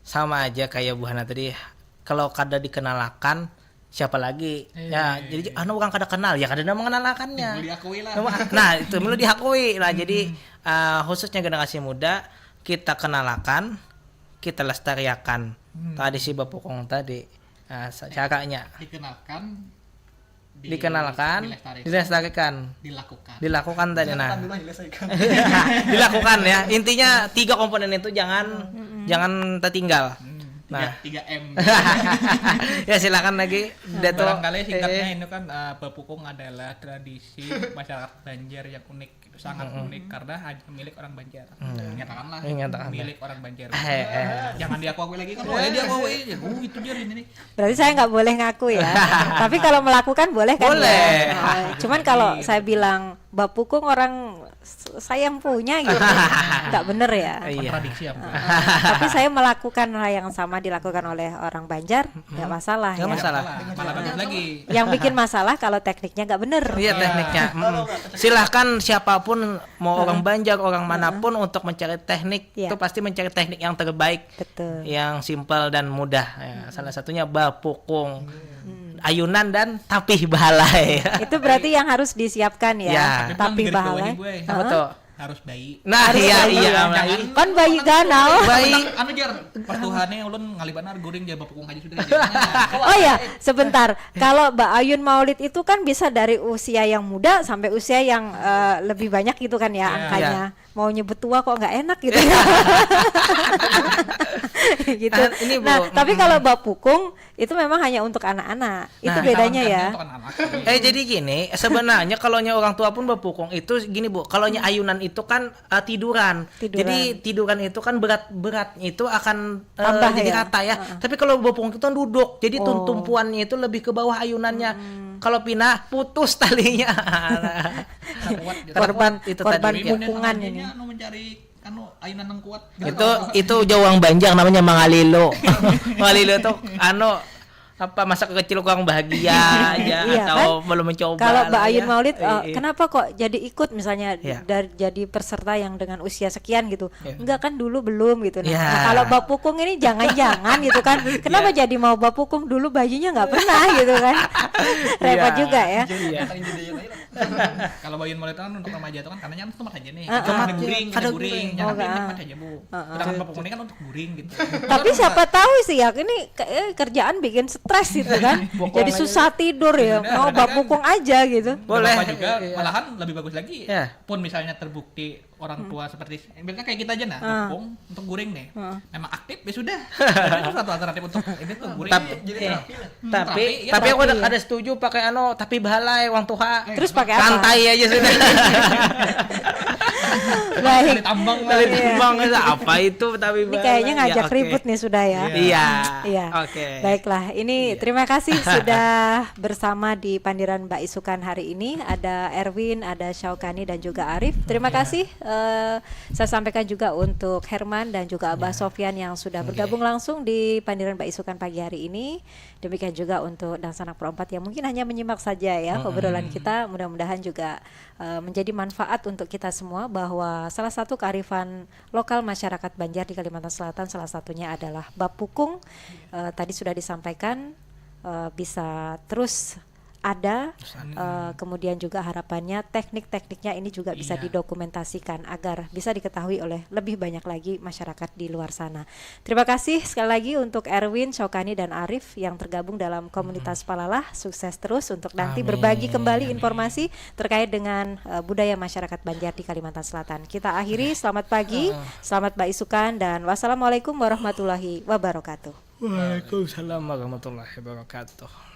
Sama aja kayak Bu Hana tadi. Kalau kada dikenalkan siapa lagi? Ya, jadi orang kada kenal ya kada mengenalkannya. Diakui lah. Nah, itu perlu diakui. Nah, jadi khususnya generasi muda kita kenalkan, kita lestarikan. Tadi si Bapukung tadi. Nah, caranya dikenalkan, dilestarikan, dilakukan tadi. Nah, Alhamdulillah diselesaikan. dilakukan ya. Intinya 3 komponen itu jangan tertinggal. Nah, 3M. ya silakan lagi. Dato. Barangkali singkatnya ini kan Bapukung adalah tradisi masyarakat Banjar yang unik, sangat unik karena hanya milik orang Banjar. Nyatakanlah milik orang Banjar. Jangan diakui lagi kan? Diakui aja. Itu dia ini. Berarti saya nggak boleh ngaku ya. Tapi kalau melakukan boleh kan? Boleh. Ya? Cuman kalau saya bilang Bapukung orang saya yang punya gitu. Nggak bener ya. Kontradiksi ya. Tapi saya melakukan hal yang sama dilakukan oleh orang Banjar, nggak masalah. Nggak Ya. masalah. Malah bagus lagi. Yang bikin masalah kalau tekniknya nggak bener. Iya tekniknya. Silahkan siapapun mau orang Banjar, orang manapun untuk mencari teknik Iya. itu pasti mencari teknik yang terbaik, Betul. yang simpel dan mudah. Ya, salah satunya bapukung, ayunan dan tapih balai. Itu berarti yang harus disiapkan ya. Ya. Tapi balai. Apa tuh? Harus bayi. Nah, Harus iya bayi, iya. ya. bayi. Kan bayi ganal. Bayi. Anu jar, pertuhannya ulun ngalibanar guring dia bapukung aja sudah. Oh ya, sebentar. Kalau Mbak Ayun Maulid itu kan bisa dari usia yang muda sampai usia yang lebih banyak gitu kan ya angkanya. Mau nyebut tua kok nggak enak gitu. Gitu. Ini, Bu. Nah, tapi kalau bapukung itu memang hanya untuk anak-anak. Itu Nah, bedanya ya. Jadi gini, sebenarnya kalau orang tua pun bapukung itu gini Bu, kalau ayunan itu kan tiduran. Tiduran. Jadi tiduran itu kan berat itu akan Tambah jadi ya? rata ya. Tapi kalau bapukung itu kan duduk, jadi tumpuannya itu lebih ke bawah ayunannya. Kalau pindah putus talinya. Korban itu korban tadi. pukungan ini. Anu mencari ayunan yang kuat. Itu jawang banjang namanya Mangalilo. Mangalilo itu masa kecil kurang bahagia aja Iya, atau belum mencoba. Kalau Mbak lah Ayun ya. Maulid, Iya. kenapa kok jadi ikut misalnya Iya. jadi peserta yang dengan usia sekian gitu? Iya. Enggak kan dulu belum gitu. Nah, Iya. nah, kalau bapukung ini jangan-jangan gitu kan? Kenapa jadi mau bapukung dulu bayinya nggak pernah gitu kan? Repot Iya. juga ya. Iya. Kalau bayun mulai kan untuk remaja itu kan karenanya kan tempat aja nih. Heeh. Ada guring, Ada ada guring. guring. Jangan Oh, ini enggak. tempat aja Bu. Sedangkan bapukung ini kan untuk guring gitu. Tapi siapa tahu sih ya ini kerjaan bikin stres gitu kan? Jadi susah tidur ya. Benar, Mau kadang-kadang bapukung aja gitu. Boleh. Bapak juga Iya. malahan lebih bagus lagi. Iya. Pun misalnya terbukti orang tua seperti biasanya kayak kita aja nah, bapukung untuk guring nih. Memang aktif ya sudah. Itu satu alternatif untuk ini tuh guring. Jadi Iya. terapi lah. Tapi Iya, tapi aku terapi ya. ada setuju pakai tapi balai wang tuha. Terus pakai apa? Santai aja sudah. Baik. Kali tambang lah. Kali timbang apa itu tapi Ini kayaknya balai. ngajak Ya, oke. ribut nih sudah ya. Iya. Iya. Oke. Baiklah, ini terima kasih sudah bersama di Pandiran Mbak Isukan hari ini. Ada Erwin, ada Syaukani dan juga Arif. Terima kasih. Saya sampaikan juga untuk Herman dan juga Abah Sofyan yang sudah bergabung langsung di Pandiran Mbak Isukan pagi hari ini. Demikian juga untuk Dan Sanak Pro 4 yang mungkin hanya menyimak saja ya obrolan kita. Mudah-mudahan juga menjadi manfaat untuk kita semua bahwa salah satu kearifan lokal masyarakat Banjar di Kalimantan Selatan salah satunya adalah bapukung. Tadi sudah disampaikan bisa terus ada, kemudian juga harapannya teknik-tekniknya ini juga bisa didokumentasikan agar bisa diketahui oleh lebih banyak lagi masyarakat di luar sana. Terima kasih sekali lagi untuk Erwin, Syaukani dan Arif yang tergabung dalam komunitas Palalah. Sukses terus untuk nanti berbagi kembali informasi terkait dengan budaya masyarakat Banjar di Kalimantan Selatan. Kita akhiri, selamat pagi, selamat Mbak Isukan dan wassalamualaikum warahmatullahi wabarakatuh. Waalaikumsalam warahmatullahi wabarakatuh.